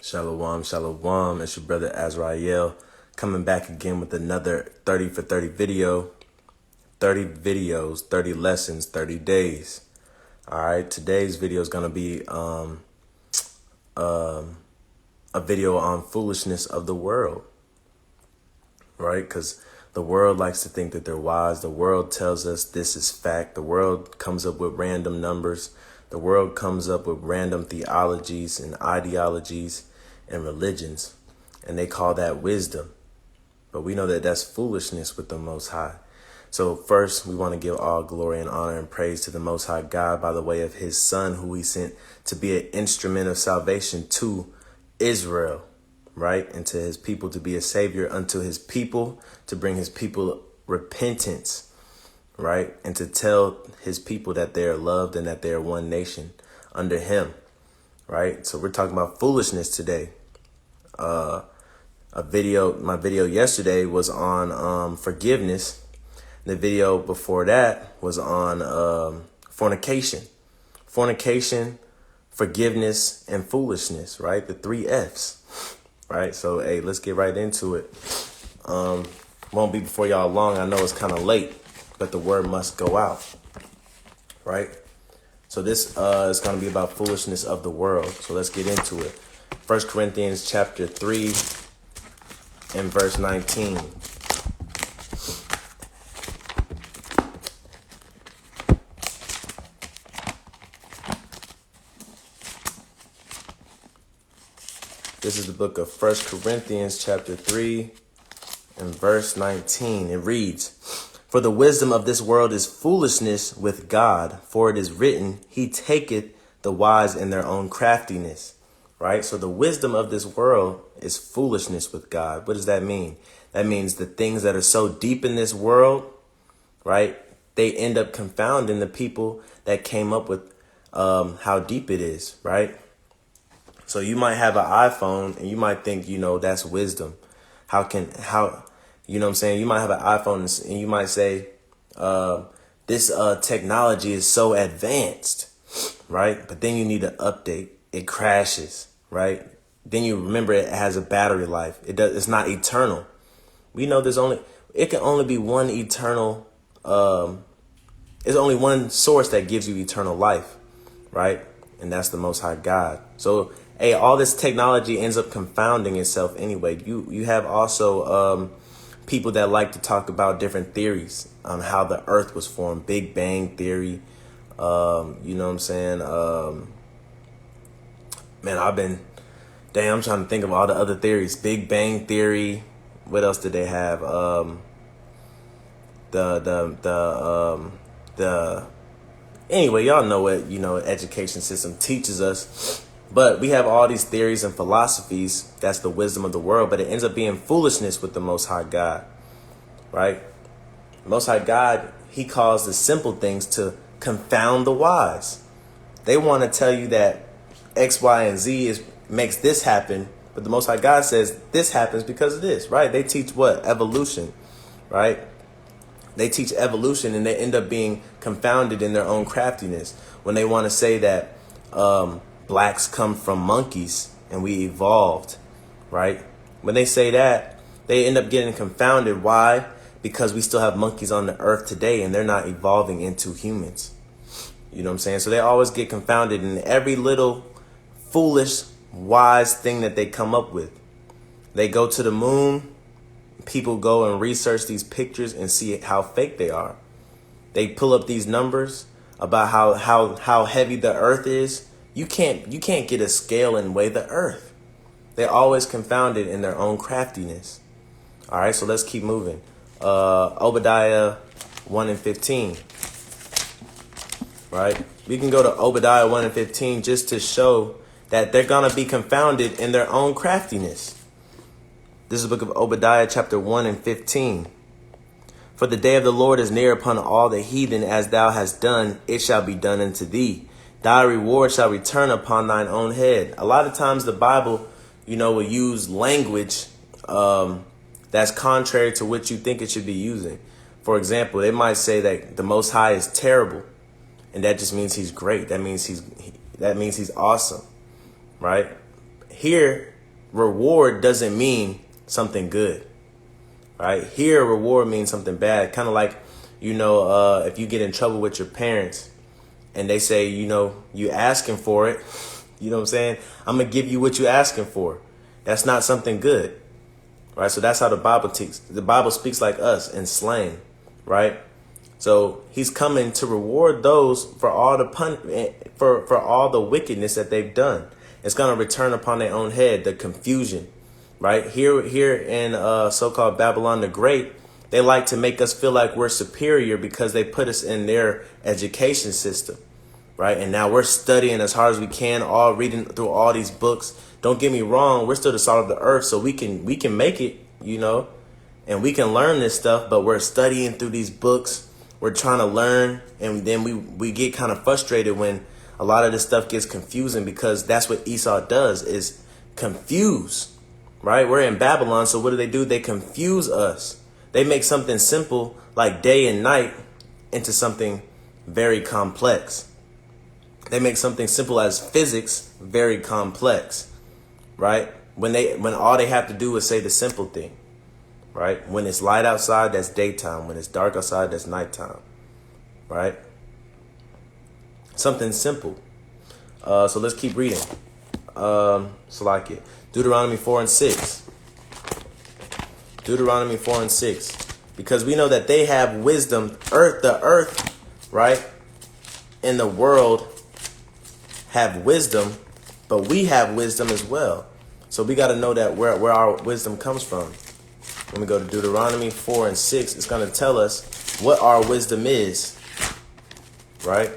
Shalom, shalom. It's your brother Azrael coming back again with another 30 for 30 video. 30 videos, 30 lessons, 30 days. All right, today's video is going to be a video on foolishness of the world. Right? Because the world likes to think that they're wise. The world tells us this is fact. The world comes up with random numbers. The world comes up with random theologies and ideologies and religions, and they call that wisdom. But we know that that's foolishness with the Most High. So first, we want to give all glory and honor and praise to the Most High God by the way of his Son, who he sent to be an instrument of salvation to Israel, right? And to his people, to be a savior unto his people, to bring his people repentance, right? And to tell his people that they are loved and that they are one nation under him, right? So we're talking about foolishness today. My video yesterday was on forgiveness. The video before that was on fornication, forgiveness, and foolishness, right? The 3 F's, right? So, hey, let's get right into it. Won't be before y'all long. I know it's kind of late, but the word must go out, right? So this is going to be about foolishness of the world. So let's get into it. 1 Corinthians chapter 3 and verse 19. This is the book of 1 Corinthians chapter 3 and verse 19. It reads, "For the wisdom of this world is foolishness with God, for it is written, he taketh the wise in their own craftiness." Right? So the wisdom of this world is foolishness with God. What does that mean? That means the things that are so deep in this world, right? They end up confounding the people that came up with how deep it is, right? So you might have an iPhone and you might think, that's wisdom. You know what I'm saying? You might have an iPhone and you might say, this technology is so advanced, right? But then you need to update. It crashes, right? Then you remember it has a battery life. It's not eternal. We know it can only be one eternal, there's only one source that gives you eternal life, right? And that's the Most High God. So, hey, all this technology ends up confounding itself anyway. You have also people that like to talk about different theories on how the earth was formed. Big Bang Theory. You know what I'm saying? Man, I'm trying to think of all the other theories. Big Bang Theory. What else did they have? Anyway, y'all know what, education system teaches us. But we have all these theories and philosophies. That's the wisdom of the world. But it ends up being foolishness with the Most High God, right? Most High God, he calls the simple things to confound the wise. They want to tell you that X, Y, and Z makes this happen. But the Most High God says this happens because of this, right? They teach what? Evolution, right? They teach evolution and they end up being confounded in their own craftiness when they want to say that blacks come from monkeys and we evolved, right? When they say that, they end up getting confounded. Why? Because we still have monkeys on the earth today and they're not evolving into humans. You know what I'm saying? So they always get confounded in every little foolish, wise thing that they come up with. They go to the moon. People go and research these pictures and see how fake they are. They pull up these numbers about how heavy the earth is. You can't get a scale and weigh the earth. They're always confounded in their own craftiness. All right, so let's keep moving. Obadiah 1 and 15. Right? We can go to Obadiah 1 and 15 just to show that they're going to be confounded in their own craftiness. This is the book of Obadiah chapter 1 and 15. "For the day of the Lord is near upon all the heathen, as thou hast done, it shall be done unto thee. Thy reward shall return upon thine own head." A lot of times the Bible, will use language that's contrary to what you think it should be using. For example, they might say that the Most High is terrible, and that just means he's great. That means he's awesome, right? Here reward doesn't mean something good, right? Here, reward means something bad. Kind of like, if you get in trouble with your parents and they say, you asking for it, you know what I'm saying? I'm going to give you what you asking for. That's not something good, right? So that's how the Bible teaches. The Bible speaks like us in slang, right? So he's coming to reward those for all for all the wickedness that they've done. It's going to return upon their own head, the confusion, right? Here in so-called Babylon the Great, they like to make us feel like we're superior because they put us in their education system, right? And now we're studying as hard as we can, all reading through all these books. Don't get me wrong, we're still the salt of the earth, so we can make it, and we can learn this stuff, but we're studying through these books. We're trying to learn, and then we get kind of frustrated when a lot of this stuff gets confusing, because that's what Esau does, is confuse, right? We're in Babylon, so what do? They confuse us. They make something simple like day and night into something very complex. They make something simple as physics very complex, right? When all they have to do is say the simple thing, right? When it's light outside, that's daytime. When it's dark outside, that's nighttime, right? Something simple. So let's keep reading. Salakia. Deuteronomy 4 and 6. Deuteronomy 4 and 6. Because we know that they have wisdom. The earth, right? In the world have wisdom, but we have wisdom as well. So we got to know that where our wisdom comes from. When we go to Deuteronomy 4 and 6, it's going to tell us what our wisdom is, right?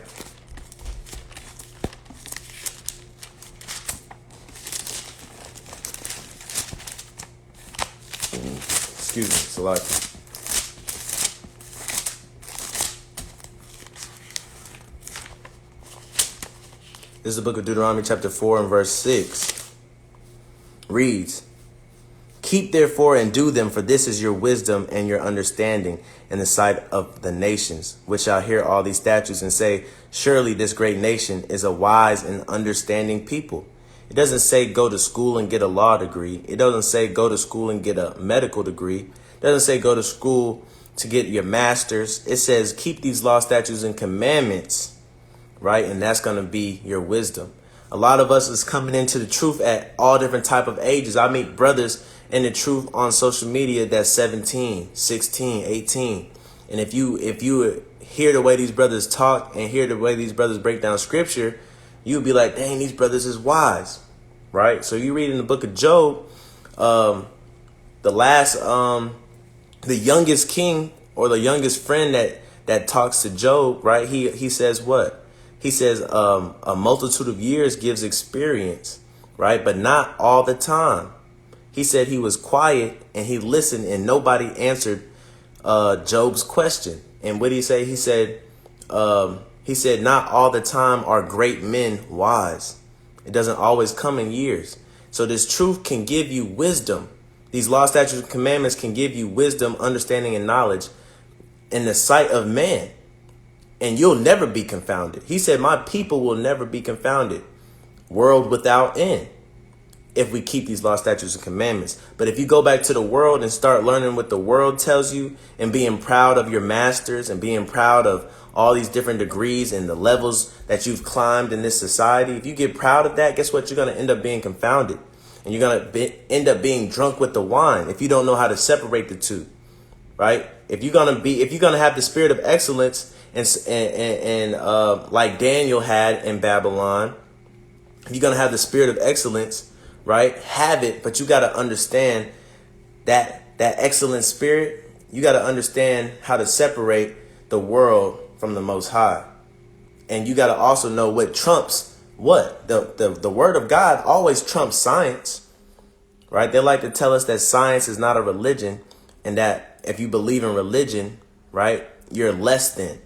Excuse me, Salaki. This is the book of Deuteronomy chapter 4 and verse 6. Reads, "Keep therefore and do them, for this is your wisdom and your understanding in the sight of the nations, which shall hear all these statutes and say, surely this great nation is a wise and understanding people." It doesn't say go to school and get a law degree. It doesn't say go to school and get a medical degree. It doesn't say go to school to get your master's. It says keep these law, statutes, and commandments, right? And that's going to be your wisdom. A lot of us is coming into the truth at all different type of ages. I meet brothers in the truth on social media that's 17, 16, 18. And if you hear the way these brothers talk and hear the way these brothers break down scripture, you'd be like, dang, these brothers is wise, right? So you read in the book of Job, the youngest king or the youngest friend that talks to Job, right? He says what? He says a multitude of years gives experience, right? But not all the time. He said he was quiet and he listened and nobody answered Job's question. And what did he say? He said, not all the time are great men wise. It doesn't always come in years. So this truth can give you wisdom. These law, statutes, and commandments can give you wisdom, understanding, and knowledge in the sight of man. And you'll never be confounded. He said, my people will never be confounded. World without end. If we keep these law, statutes, and commandments. But if you go back to the world and start learning what the world tells you and being proud of your masters and being proud of all these different degrees and the levels that you've climbed in this society, if you get proud of that, guess what? You're going to end up being confounded. And you're going to end up being drunk with the wine if you don't know how to separate the two, right? If you're going to have the spirit of excellence and like Daniel had in Babylon, if you're going to have the spirit of excellence, right? Have it, but you got to understand that excellent spirit. You got to understand how to separate the world from the Most High. And you got to also know what trumps what. The word of God always trumps science, right? They like to tell us that science is not a religion and that if you believe in religion, right, you're less than.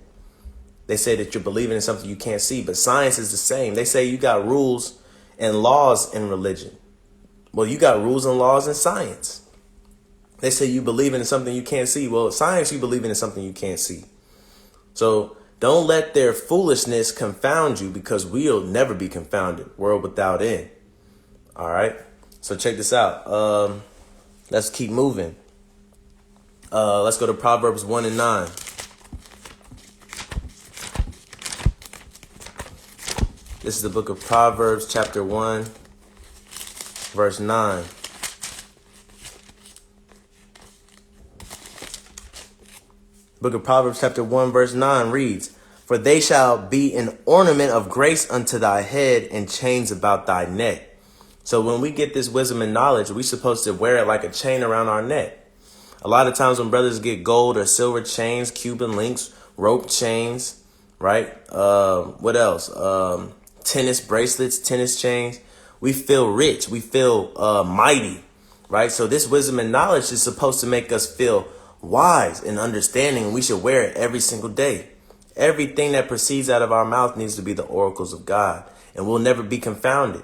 They say that you're believing in something you can't see, but science is the same. They say you got rules and laws in religion. Well, you got rules and laws in science. They say you believe in something you can't see. Well, science, you believe in something you can't see. So don't let their foolishness confound you, because we'll never be confounded. World without end. All right. So check this out. Let's keep moving. Let's go to Proverbs 1 and 9. This is the book of Proverbs, chapter 1, verse 9. Book of Proverbs, chapter 1, verse 9 reads, "For they shall be an ornament of grace unto thy head, and chains about thy neck." So when we get this wisdom and knowledge, we're supposed to wear it like a chain around our neck. A lot of times when brothers get gold or silver chains, Cuban links, rope chains, right? What else? Tennis bracelets, tennis chains. We feel rich. We feel mighty, right? So this wisdom and knowledge is supposed to make us feel wise and understanding. And we should wear it every single day. Everything that proceeds out of our mouth needs to be the oracles of God, and we'll never be confounded,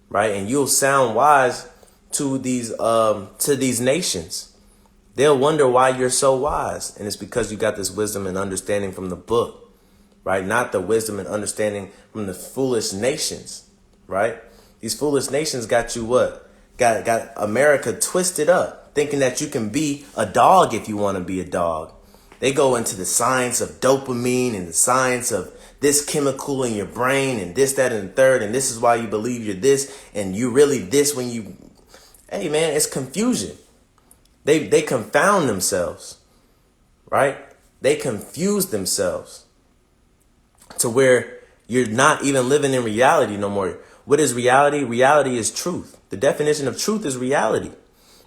right? And you'll sound wise to these nations. They'll wonder why you're so wise, and it's because you got this wisdom and understanding from the book, right? Not the wisdom and understanding from the foolish nations, right? These foolish nations got you what? Got America twisted up, thinking that you can be a dog if you want to be a dog. They go into the science of dopamine and the science of this chemical in your brain and this, that, and the third, and this is why you believe you're this, and you really this when you... Hey, man, it's confusion. They confound themselves, right? They confuse themselves to where you're not even living in reality no more. What is reality? Reality is truth. The definition of truth is reality.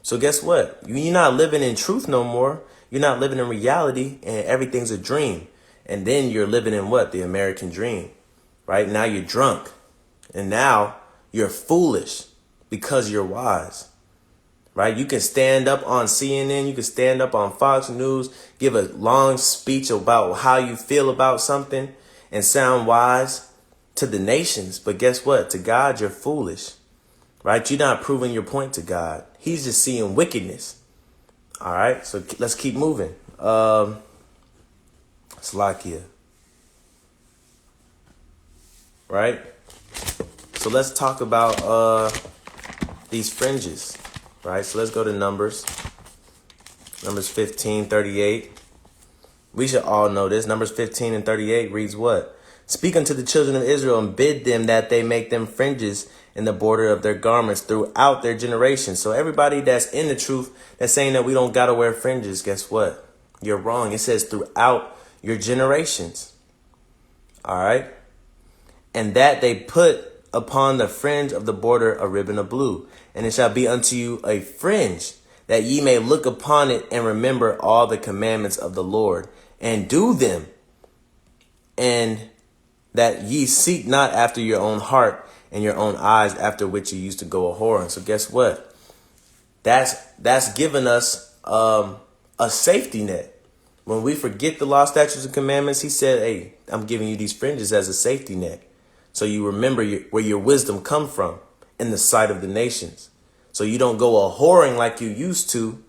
So guess what? You're not living in truth no more. You're not living in reality, and everything's a dream. And then you're living in what? The American dream, right? Now you're drunk, and now you're foolish because you're wise. Right? You can stand up on CNN. You can stand up on Fox News, give a long speech about how you feel about something and sound wise to the nations. But guess what? To God, you're foolish. Right? You're not proving your point to God. He's just seeing wickedness. All right. So let's keep moving. Slakia. Right? So let's talk about these fringes. Right, so let's go to Numbers 15:38. We should all know this. Numbers 15 and 38 reads what? "Speak unto the children of Israel and bid them that they make them fringes in the border of their garments throughout their generations." So everybody that's in the truth, that's saying that we don't got to wear fringes, guess what? You're wrong. It says throughout your generations. All right. "And that they put upon the fringe of the border a ribbon of blue. And it shall be unto you a fringe, that ye may look upon it and remember all the commandments of the Lord, and do them, and that ye seek not after your own heart and your own eyes, after which you used to go a whoring." So guess what? That's given us a safety net. When we forget the law, statutes, and commandments, he said, hey, I'm giving you these fringes as a safety net. So you remember where your wisdom come from in the sight of the nations. So you don't go a whoring like you used to,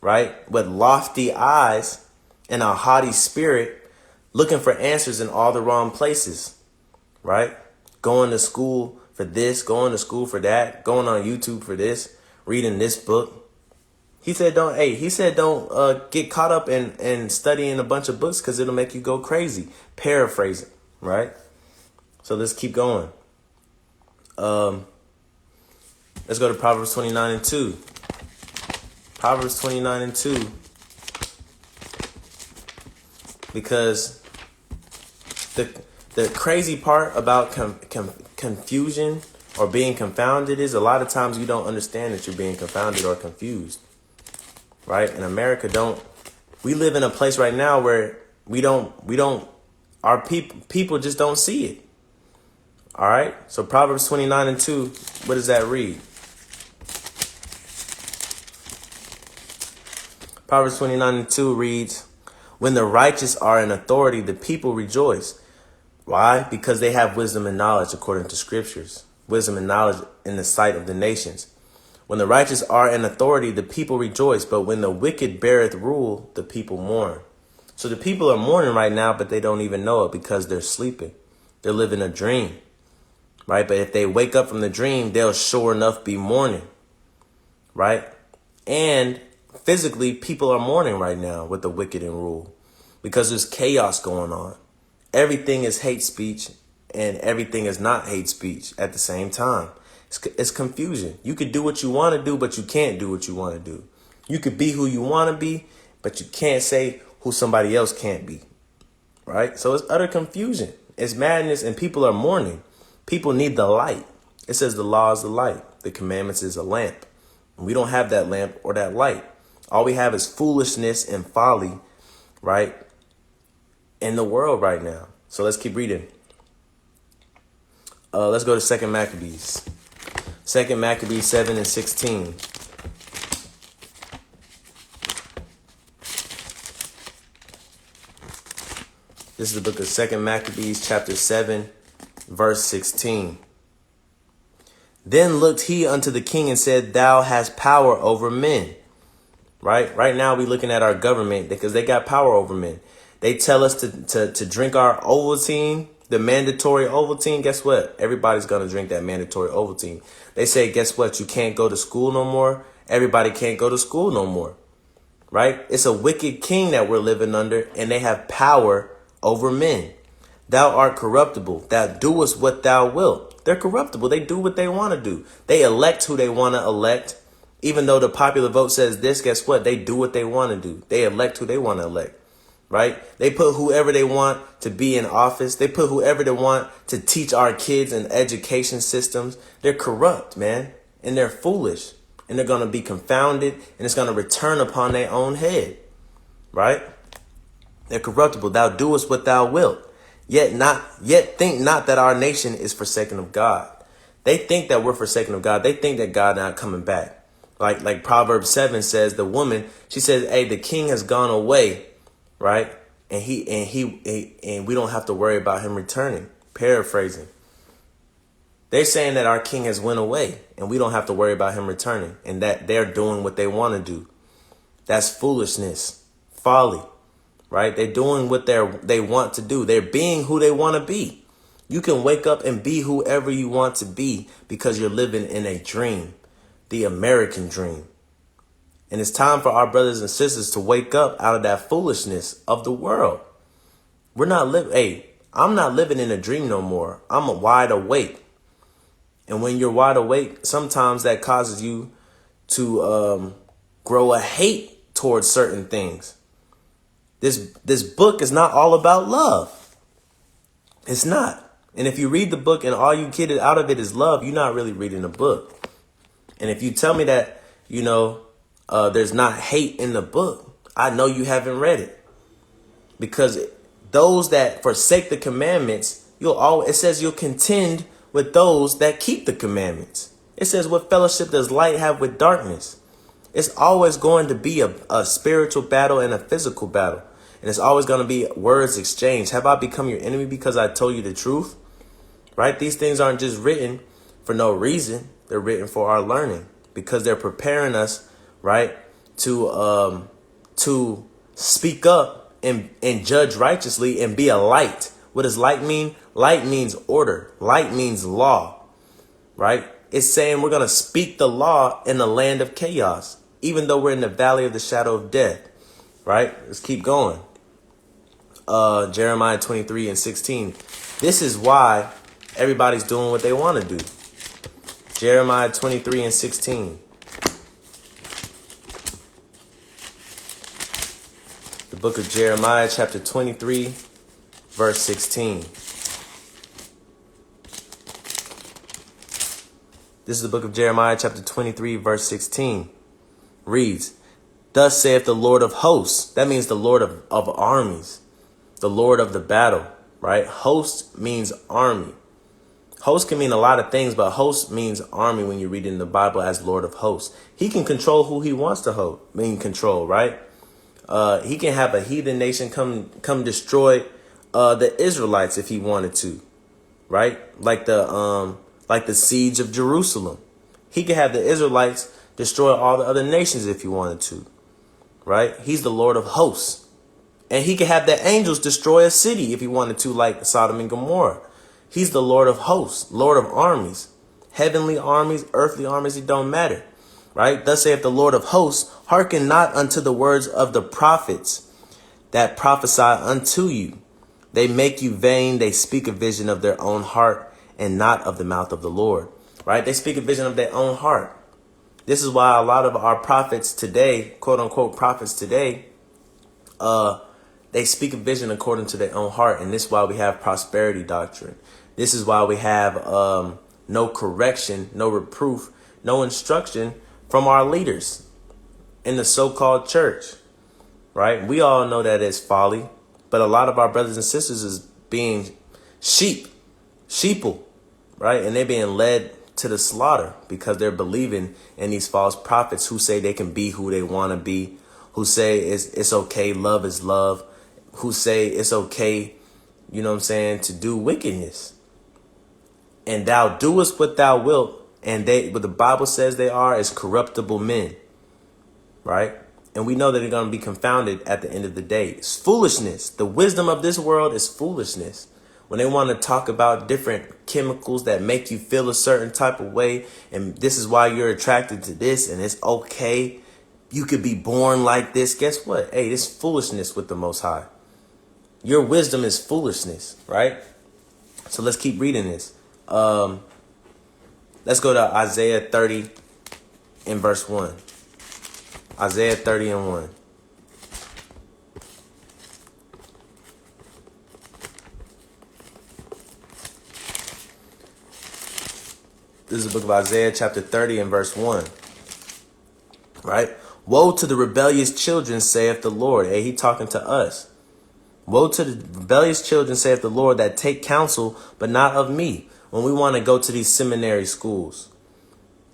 right? With lofty eyes and a haughty spirit, looking for answers in all the wrong places, right? Going to school for this, going to school for that, going on YouTube for this, reading this book. He said, don't get caught up in studying a bunch of books, because it'll make you go crazy. Paraphrasing, right? So let's keep going. Let's go to Proverbs 29 and 2. Proverbs 29 and 2. Because the crazy part about confusion or being confounded is a lot of times you don't understand that you're being confounded or confused. Right? In America, we live in a place right now where our people just don't see it. All right. So Proverbs 29 and 2, what does that read? Proverbs 29 and 2 reads, "When the righteous are in authority, the people rejoice." Why? Because they have wisdom and knowledge according to scriptures. Wisdom and knowledge in the sight of the nations. "When the righteous are in authority, the people rejoice. But when the wicked beareth rule, the people mourn." So the people are mourning right now, but they don't even know it because they're sleeping. They're living a dream. Right? But if they wake up from the dream, they'll sure enough be mourning. right? And physically, people are mourning right now with the wicked in rule because there's chaos going on. Everything is hate speech and everything is not hate speech at the same time. It's confusion. You could do what you want to do, but you can't do what you want to do. You could be who you want to be, but you can't say who somebody else can't be, right? So it's utter confusion. It's madness and people are mourning. People need the light. It says the law is the light. The commandments is a lamp. We don't have that lamp or that light. All we have is foolishness and folly, right, in the world right now. So let's keep reading. Let's go to 2 Maccabees. 2 Maccabees 7 and 16. This is the book of 2 Maccabees chapter 7, verse 16. Then looked he unto the king and said, thou hast power over men. Right now we're looking at our government because they got power over men. They tell us to drink our Ovaltine, the mandatory Ovaltine. Guess what? Everybody's going to drink that mandatory Ovaltine. They say, guess what? You can't go to school no more. Everybody can't go to school no more. Right? It's a wicked king that we're living under, and they have power over men. Thou art corruptible. Thou doest what thou wilt. They're corruptible. They do what they want to do. They elect who they want to elect. Even though the popular vote says this, guess what? They do what they want to do. They elect who they want to elect. Right? They put whoever they want to be in office. They put whoever they want to teach our kids in education systems. They're corrupt, man. And they're foolish. And they're going to be confounded. And it's going to return upon their own head. Right? They're corruptible. Thou doest what thou wilt. Yet think not that our nation is forsaken of God. They think that we're forsaken of God. They think that God not coming back. Like Proverbs 7 says, the woman, she says, hey, the king has gone away. Right. And we don't have to worry about him returning. Paraphrasing. They're saying that our king has went away and we don't have to worry about him returning, and that they're doing what they want to do. That's foolishness, folly, right? They're doing what they want to do. They're being who they want to be. You can wake up and be whoever you want to be because you're living in a dream, the American dream. And it's time for our brothers and sisters to wake up out of that foolishness of the world. I'm not living in a dream no more. I'm wide awake. And when you're wide awake, sometimes that causes you to grow a hate towards certain things. This book is not all about love. It's not. And if you read the book and all you get out of it is love, you're not really reading the book. And if you tell me that, there's not hate in the book, I know you haven't read it. Because those that forsake the commandments, it says you'll contend with those that keep the commandments. It says, what fellowship does light have with darkness? It's always going to be a spiritual battle and a physical battle. And it's always going to be words exchanged. Have I become your enemy because I told you the truth? Right? These things aren't just written for no reason. They're written for our learning because they're preparing us, right, to speak up and judge righteously and be a light. What does light mean? Light means order. Light means law, right? It's saying we're going to speak the law in the land of chaos, even though we're in the valley of the shadow of death, right? Let's keep going. Jeremiah 23 and 16. This is why everybody's doing what they want to do. Jeremiah 23 and 16. The book of Jeremiah, chapter 23, verse 16. This is the book of Jeremiah, chapter 23, verse 16. Reads, thus saith the Lord of hosts. That means the Lord of armies, the Lord of the battle, right? Host means army. Host can mean a lot of things, but host means army when you read it in the Bible as Lord of hosts. He can control who he wants to control, right? He can have a heathen nation come destroy the Israelites if he wanted to, right? Like the siege of Jerusalem. He could have the Israelites destroy all the other nations if he wanted to, right? He's the Lord of hosts. And he could have the angels destroy a city if he wanted to, like Sodom and Gomorrah. He's the Lord of hosts, Lord of armies, heavenly armies, earthly armies. It don't matter. right? Thus saith the Lord of hosts, hearken not unto the words of the prophets that prophesy unto you. They make you vain. They speak a vision of their own heart and not of the mouth of the Lord, right? They speak a vision of their own heart. This is why a lot of our prophets today, quote unquote prophets today, they speak a vision according to their own heart. And this is why we have prosperity doctrine. This is why we have no correction, no reproof, no instruction from our leaders in the so-called church, right? We all know that it's folly, but a lot of our brothers and sisters is being sheeple, right? And they're being led to the slaughter because they're believing in these false prophets who say they can be who they want to be, who say it's okay, love is love, who say it's okay, you know what I'm saying, to do wickedness. And thou doest what thou wilt, and what the Bible says they are is corruptible men, right? And we know that they're going to be confounded at the end of the day. It's foolishness. The wisdom of this world is foolishness. When they want to talk about different chemicals that make you feel a certain type of way, and this is why you're attracted to this, and it's okay, you could be born like this. Guess what? Hey, this foolishness with the Most High. Your wisdom is foolishness, right? So let's keep reading this. Let's go to Isaiah 30 in verse 1. Isaiah 30 and 1. This is the book of Isaiah chapter 30 and verse 1. Right? Woe to the rebellious children, saith the Lord. Hey, he talking to us. Woe to the rebellious children, saith the Lord, that take counsel, but not of me. When we want to go to these seminary schools,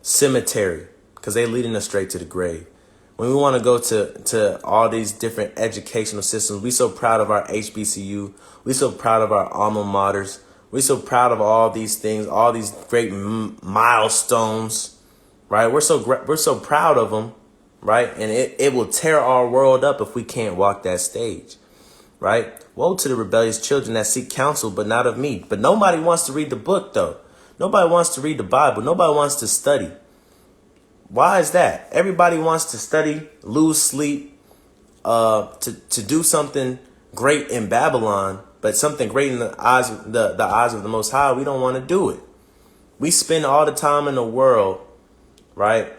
cemetery, because they leading us straight to the grave. When we want to go to all these different educational systems, we so proud of our HBCU. We so proud of our alma maters. We so proud of all these things, all these great milestones, right? We're so proud of them, right? And it will tear our world up if we can't walk that stage, right? Woe to the rebellious children that seek counsel, but not of me. But nobody wants to read the book, though. Nobody wants to read the Bible. Nobody wants to study. Why is that? Everybody wants to study, lose sleep, to do something great in Babylon, but something great in the eyes of the Most High. We don't want to do it. We spend all the time in the world, right,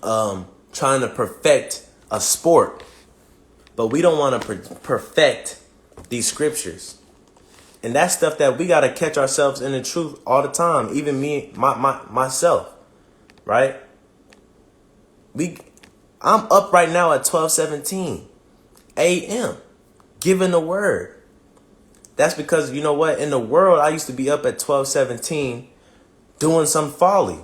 trying to perfect a sport, but we don't want to perfect these scriptures. And that's stuff that we got to catch ourselves in the truth all the time. Even me, myself, right? I'm up right now at 12:17 a.m. giving the word. That's because, you know what? In the world, I used to be up at 12:17 doing some folly,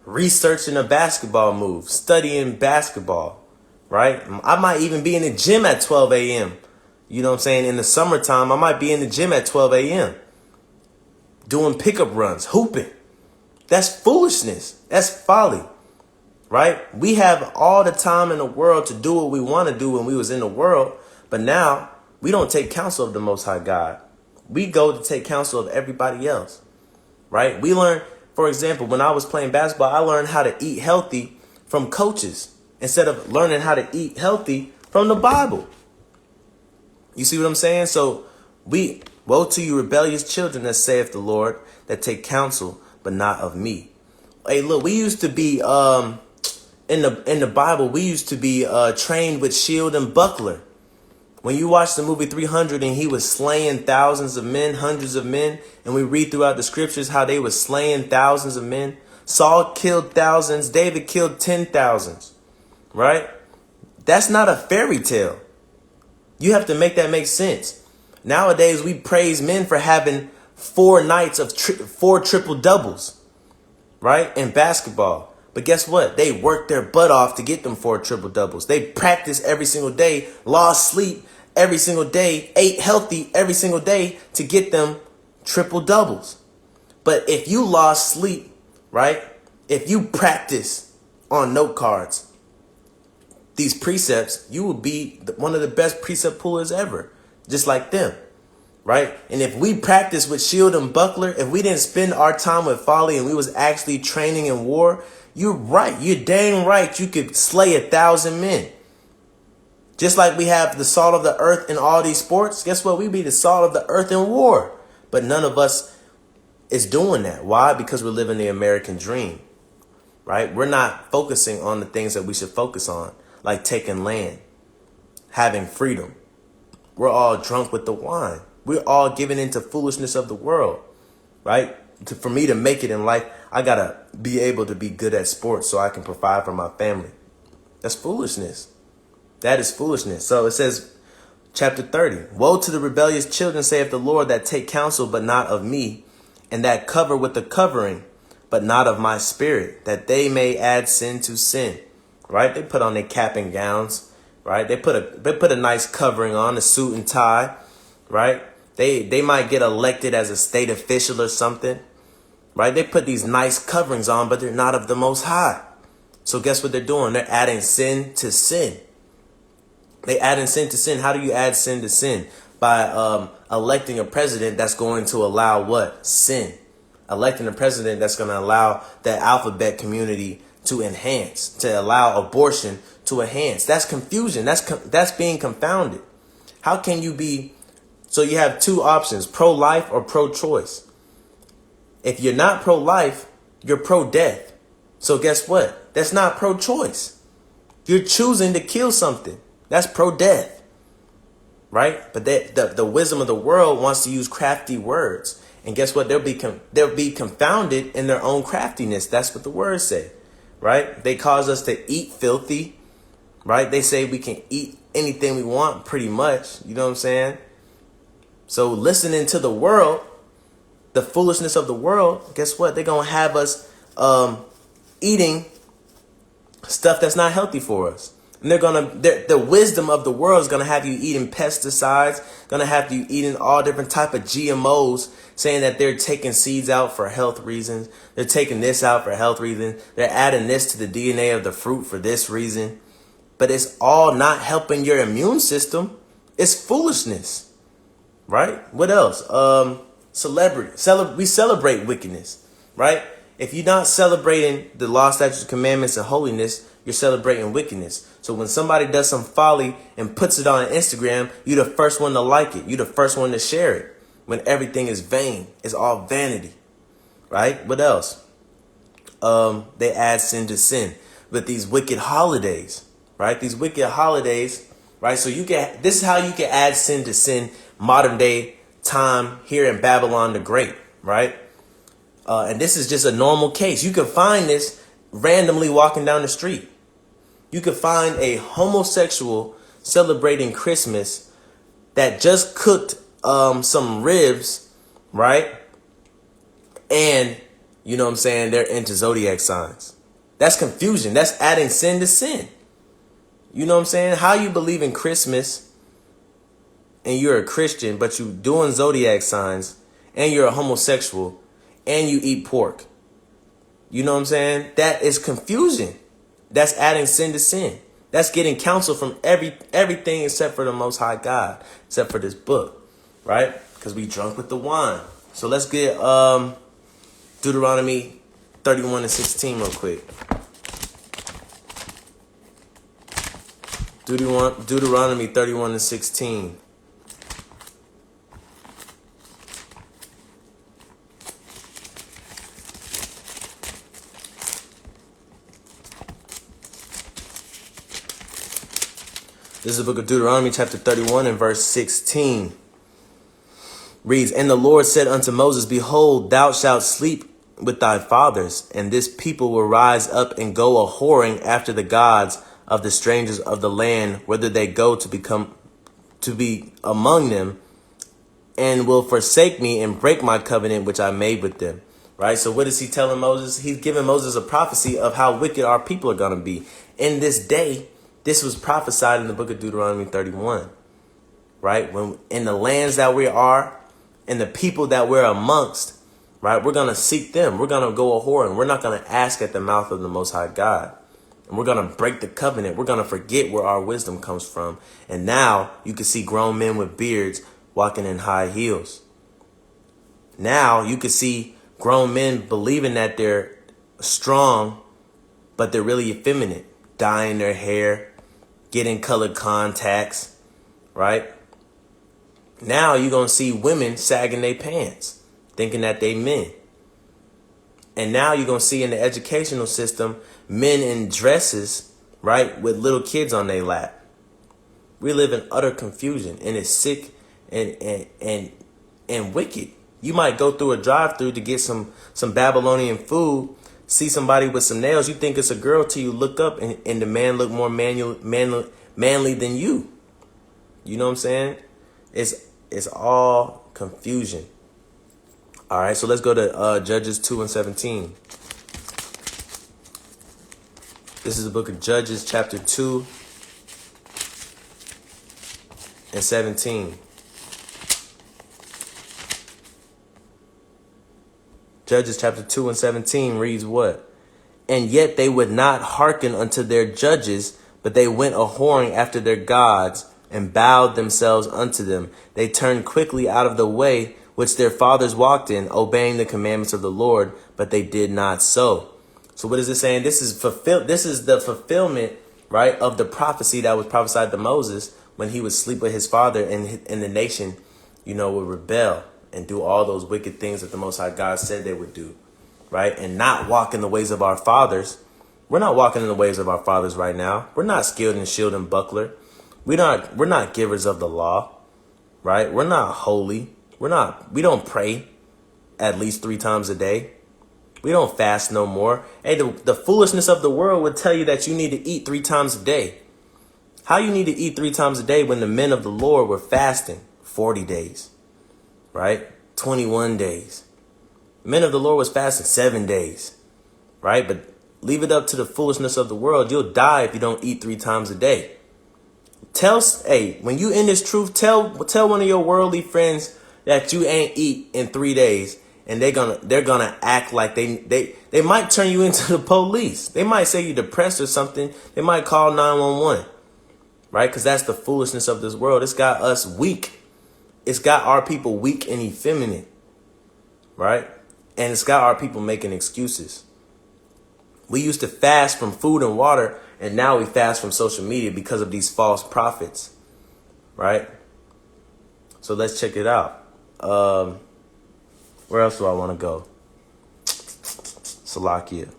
researching a basketball move, studying basketball, right? I might even be in the gym at 12 a.m. You know what I'm saying? In the summertime, I might be in the gym at 12 a.m. doing pickup runs, hooping. That's foolishness. That's folly. Right? We have all the time in the world to do what we want to do when we was in the world. But now we don't take counsel of the Most High God. We go to take counsel of everybody else. Right? We learn, for example, when I was playing basketball, I learned how to eat healthy from coaches instead of learning how to eat healthy from the Bible. You see what I'm saying? So woe to you rebellious children, that saith the Lord, that take counsel, but not of me. Hey, look, we used to be in the Bible, we used to be trained with shield and buckler. When you watch the movie 300 and he was slaying thousands of men, hundreds of men, and we read throughout the scriptures how they were slaying thousands of men. Saul killed thousands, David killed 10,000s, right? That's not a fairy tale. You have to make that make sense. Nowadays, we praise men for having 4 nights of 4 triple doubles, right? In basketball. But guess what? They worked their butt off to get them 4 triple doubles. They practiced every single day, lost sleep every single day, ate healthy every single day to get them triple doubles. But if you lost sleep, right? If you practice on note cards, these precepts, you will be one of the best precept pullers ever, just like them, right? And if we practice with shield and buckler, if we didn't spend our time with folly and we was actually training in war, You're right. You're dang right. You could slay 1,000 men. Just like we have the salt of the earth in all these sports. Guess what? We be the salt of the earth in war. But none of us is doing that. Why? Because we're living the American dream. Right? We're not focusing on the things that we should focus on. Like taking land. Having freedom. We're all drunk with the wine. We're all giving into foolishness of the world. Right? For me to make it in life, I got to be able to be good at sports so I can provide for my family. That's foolishness. That is foolishness. So it says, chapter 30, woe to the rebellious children, saith the Lord, that take counsel, but not of me, and that cover with the covering, but not of my spirit, that they may add sin to sin. Right? They put on their cap and gowns. Right? They put a nice covering on, a suit and tie. Right? They might get elected as a state official or something. Right? They put these nice coverings on, but they're not of the Most High. So guess what they're doing? They're adding sin to sin. They adding sin to sin. How do you add sin to sin? By electing a president that's going to allow what? Sin. Electing a president that's going to allow the alphabet community to enhance, to allow abortion to enhance. That's confusion. That's being confounded. How can you be? So you have two options, pro-life or pro-choice. If you're not pro-life, you're pro-death. So guess what? That's not pro-choice. You're choosing to kill something. That's pro-death. Right? But the wisdom of the world wants to use crafty words. And guess what? They'll be confounded in their own craftiness. That's what the words say. Right? They cause us to eat filthy. Right? They say we can eat anything we want pretty much. You know what I'm saying? So listening to the world, the foolishness of the world, guess what? They're going to have us eating stuff that's not healthy for us. And the wisdom of the world is going to have you eating pesticides, going to have you eating all different type of GMOs, saying that they're taking seeds out for health reasons. They're taking this out for health reasons. They're adding this to the DNA of the fruit for this reason. But it's all not helping your immune system. It's foolishness. Right? What else? We celebrate wickedness. Right? If you're not celebrating the law, statutes, commandments, and holiness, you're celebrating wickedness. So when somebody does some folly and puts it on Instagram, you're the first one to like it. You're the first one to share it. When everything is vain, it's all vanity. Right? What else? They add sin to sin with these wicked holidays. Right? These wicked holidays. Right? So this is how you can add sin to sin modern day time here in Babylon the Great. Right? And this is just a normal case. You can find this randomly walking down the street. You could find a homosexual celebrating Christmas that just cooked some ribs, right? And, you know what I'm saying, they're into zodiac signs. That's confusion. That's adding sin to sin. You know what I'm saying? How you believe in Christmas and you're a Christian, but you doing zodiac signs and you're a homosexual and you eat pork. You know what I'm saying? That is confusion. That's adding sin to sin. That's getting counsel from everything except for the Most High God, except for this book, right? Because we drunk with the wine. So let's get Deuteronomy 31 and 16 real quick. Deuteronomy 31 and 16. This is the book of Deuteronomy, chapter 31 and verse 16. Reads, and the Lord said unto Moses, behold, thou shalt sleep with thy fathers, and this people will rise up and go a whoring after the gods of the strangers of the land, whither they go to be among them, and will forsake me and break my covenant which I made with them. Right? So what is he telling Moses? He's giving Moses a prophecy of how wicked our people are going to be in this day. This was prophesied in the book of Deuteronomy 31, right? When in the lands that we are, and the people that we're amongst, right? We're going to seek them. We're going to go a whoring. We're not going to ask at the mouth of the Most High God. And we're going to break the covenant. We're going to forget where our wisdom comes from. And now you can see grown men with beards walking in high heels. Now you can see grown men believing that they're strong but they're really effeminate, dyeing their hair, getting colored contacts, right? Now you're going to see women sagging their pants, thinking that they men. And now you're going to see in the educational system, men in dresses, right, with little kids on their lap. We live in utter confusion, and it's sick and wicked. You might go through a drive-through to get some Babylonian food, see somebody with some nails, you think it's a girl till you look up and the man look more manly than you. You know what I'm saying? It's all confusion. All right, so let's go to Judges 2:17. This is the book of Judges, chapter 2:17. Judges chapter 2:17 reads what? And yet they would not hearken unto their judges, but they went a whoring after their gods and bowed themselves unto them. They turned quickly out of the way which their fathers walked in, obeying the commandments of the Lord, but they did not so. So what is it saying? This is the fulfillment, right, of the prophecy that was prophesied to Moses when he would sleep with his father and the nation, would rebel and do all those wicked things that the Most High God said they would do, right? And not walk in the ways of our fathers. We're not walking in the ways of our fathers right now. We're not skilled in shield and buckler. We're not givers of the law, right? We're not holy. We don't pray at least 3 times a day. We don't fast no more. Hey, the foolishness of the world would tell you that you need to eat 3 times a day. How you need to eat 3 times a day when the men of the Lord were fasting 40 days, right? 21 days. Men of the Lord was fasting 7 days, right? But leave it up to the foolishness of the world. You'll die if you don't eat 3 times a day. When you in this truth, tell one of your worldly friends that you ain't eat in 3 days, and they're gonna act like they might turn you into the police. They might say you're depressed or something. They might call 911, right? Because that's the foolishness of this world. It's got us weak. It's got our people weak and effeminate, right? And it's got our people making excuses. We used to fast from food and water, and now we fast from social media because of these false prophets, right? So let's check it out. Where else do I want to go? Salakia.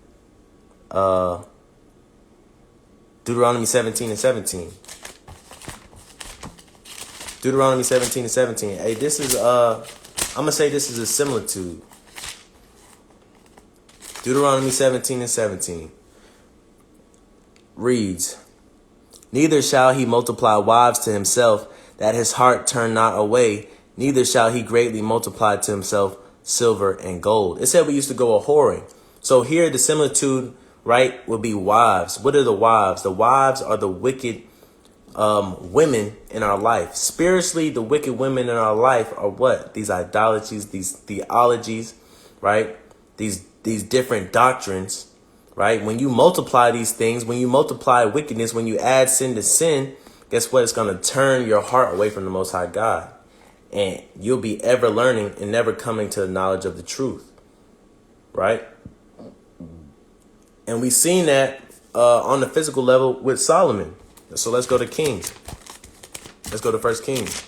Deuteronomy 17:17. Deuteronomy 17:17. Hey, this is I'm gonna say this is a similitude. Deuteronomy 17:17 reads, neither shall he multiply wives to himself, that his heart turn not away, neither shall he greatly multiply to himself silver and gold. It said we used to go a whoring. So here the similitude, right, would be wives. What are the wives? The wives are the wicked women in our life. Spiritually, the wicked women in our life are what? These idolatries, these theologies, right? These different doctrines, right? When you multiply these things, when you multiply wickedness, when you add sin to sin, guess what? It's going to turn your heart away from the Most High God. And you'll be ever learning and never coming to the knowledge of the truth, right? And we've seen that on the physical level with Solomon. So let's go to Kings. Let's go to 1 Kings.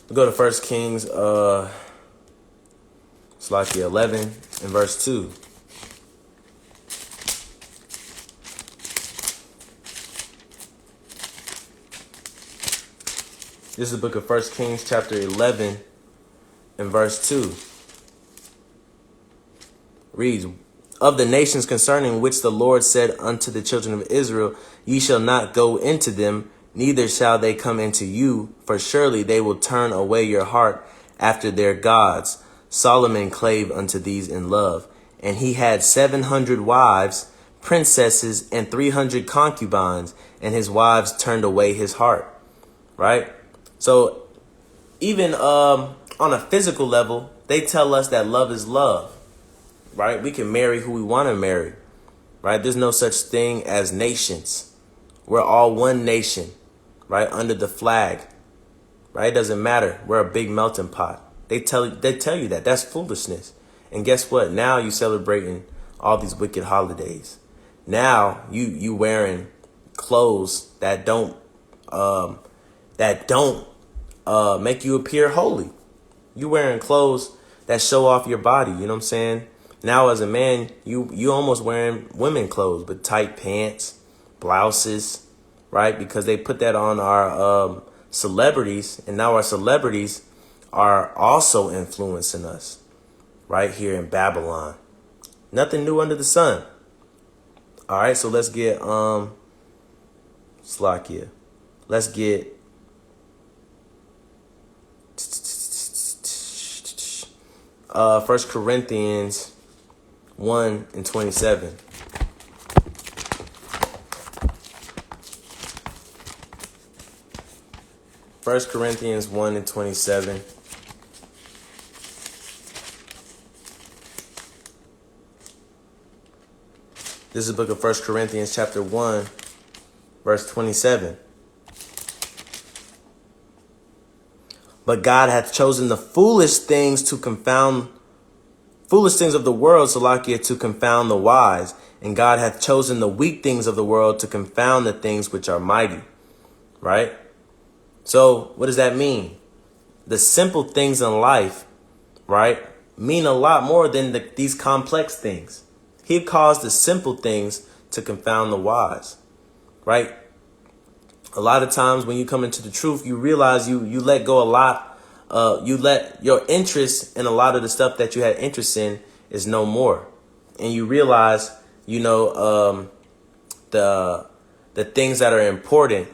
We'll go to 1 Kings, it's like the 11 and verse 2. This is the book of 1 Kings, chapter 11 and verse 2. Reads, of the nations concerning which the Lord said unto the children of Israel, ye shall not go into them, neither shall they come into you, for surely they will turn away your heart after their gods. Solomon clave unto these in love, and he had 700 wives, princesses, and 300 concubines, and his wives turned away his heart. Right? So even on a physical level, they tell us that love is love, right? We can marry who we want to marry, right? There's no such thing as nations. We're all one nation, right? Under the flag, right? It doesn't matter. We're a big melting pot. They tell you that. That's foolishness. And guess what? Now you're celebrating all these wicked holidays. Now you wearing clothes that don't make you appear holy. You wearing clothes that show off your body. You know what I'm saying? Now as a man, you almost wearing women clothes, but tight pants, blouses, right? Because they put that on our celebrities, and now our celebrities are also influencing us right here in Babylon. Nothing new under the sun. All right, so let's get Slakia. Let's get First Corinthians 1:27. First Corinthians 1:27. This is the book of First Corinthians chapter 1, verse 27. But God hath chosen the foolish things of the world, Salakia, to confound the wise. And God hath chosen the weak things of the world to confound the things which are mighty. Right? So what does that mean? The simple things in life, right, mean a lot more than these complex things. He caused the simple things to confound the wise, right? A lot of times when you come into the truth, you realize you let go a lot. You let your interest in a lot of the stuff that you had interest in is no more. And you realize, the things that are important,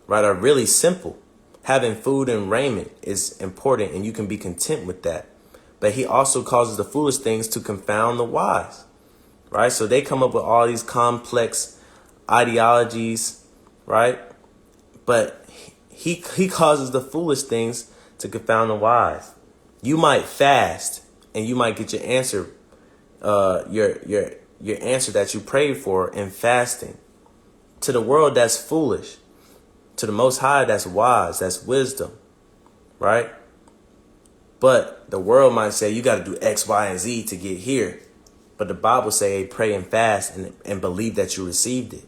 right, are really simple. Having food and raiment is important, and you can be content with that. But he also causes the foolish things to confound the wise, right? So they come up with all these complex ideologies, right? But he causes the foolish things to confound the wise. You might fast and you might get your answer, your answer that you prayed for in fasting. To the world, that's foolish. To the Most High, that's wise, that's wisdom, right? But the world might say you got to do X, Y, and Z to get here. But the Bible say, hey, pray and fast and believe that you received it,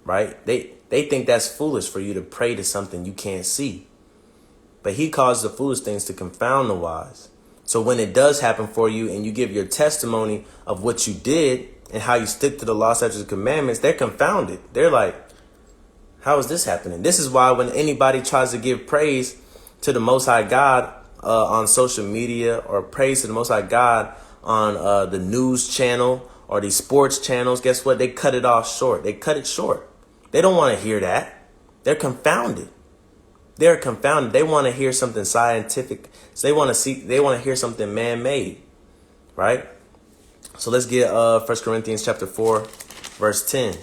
right? They think that's foolish for you to pray to something you can't see. But he causes the foolish things to confound the wise. So when it does happen for you and you give your testimony of what you did and how you stick to the law, statutes, and commandments, they're confounded. They're like, how is this happening? This is why when anybody tries to give praise to the Most High God on social media, or praise to the Most High God on the news channel or these sports channels, guess what? They cut it off short. They cut it short. They don't want to hear that. They're confounded. They're confounded. They want to hear something scientific. So they want to hear something man-made, right? So let's get 1 Corinthians chapter 4, verse 10.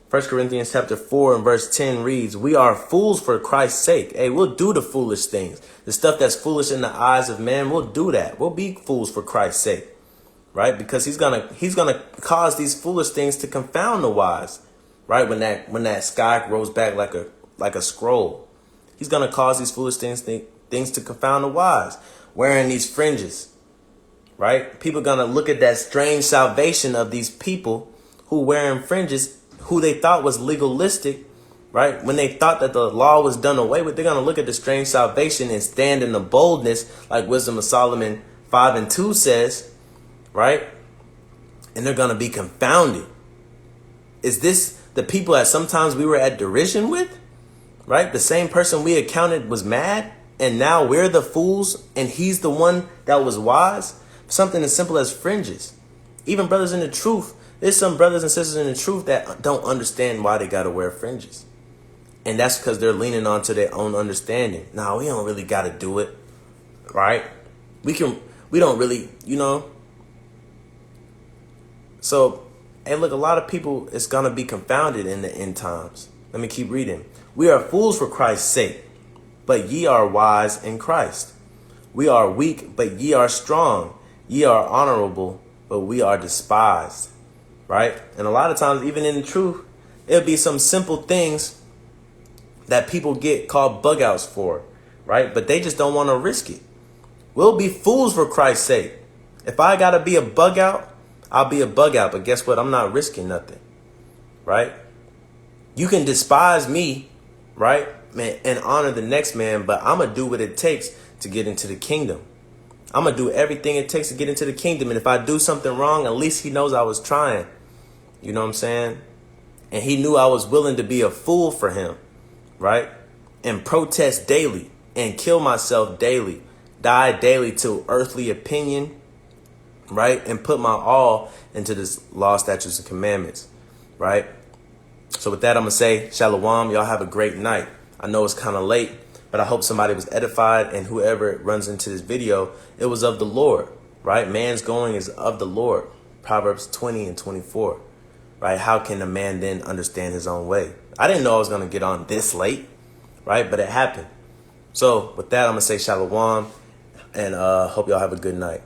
1 Corinthians chapter 4 and verse 10 reads, we are fools for Christ's sake. Hey, we'll do the foolish things. The stuff that's foolish in the eyes of man, we'll do that. We'll be fools for Christ's sake, right? Because he's gonna cause these foolish things to confound the wise, right? When that sky rolls back like a scroll, he's gonna cause these foolish things to confound the wise. Wearing these fringes, right? People gonna look at that strange salvation of these people who wearing fringes, who they thought was legalistic, right? When they thought that the law was done away with, they're going to look at the strange salvation and stand in the boldness, like Wisdom of Solomon 5:2 says, right? And they're going to be confounded. Is this the people that sometimes we were at derision with, right? The same person we accounted was mad, and now we're the fools, and he's the one that was wise? Something as simple as fringes. Even brothers in the truth, there's some brothers and sisters in the truth that don't understand why they got to wear fringes. And that's because they're leaning on to their own understanding. No, we don't really got to do it, right? We don't really, So, hey, look, a lot of people is going to be confounded in the end times. Let me keep reading. We are fools for Christ's sake, but ye are wise in Christ. We are weak, but ye are strong. Ye are honorable, but we are despised. Right? And a lot of times, even in the truth, it'll be some simple things that people get called bug outs for, right? But they just don't want to risk it. We'll be fools for Christ's sake. If I got to be a bug out, I'll be a bug out. But guess what? I'm not risking nothing, right? You can despise me, right, man, and honor the next man, but I'm going to do what it takes to get into the kingdom. I'm going to do everything it takes to get into the kingdom. And if I do something wrong, at least he knows I was trying. You know what I'm saying? And he knew I was willing to be a fool for him, right? And protest daily and kill myself daily, die daily to earthly opinion, right? And put my all into this law, statutes, and commandments, right? So with that, I'm going to say shalom. Y'all have a great night. I know it's kind of late, but I hope somebody was edified, and whoever runs into this video, it was of the Lord, right? Man's going is of the Lord. Proverbs 20 and 24, right? How can a man then understand his own way? I didn't know I was going to get on this late, right? But it happened. So with that, I'm going to say shalom, and hope y'all have a good night.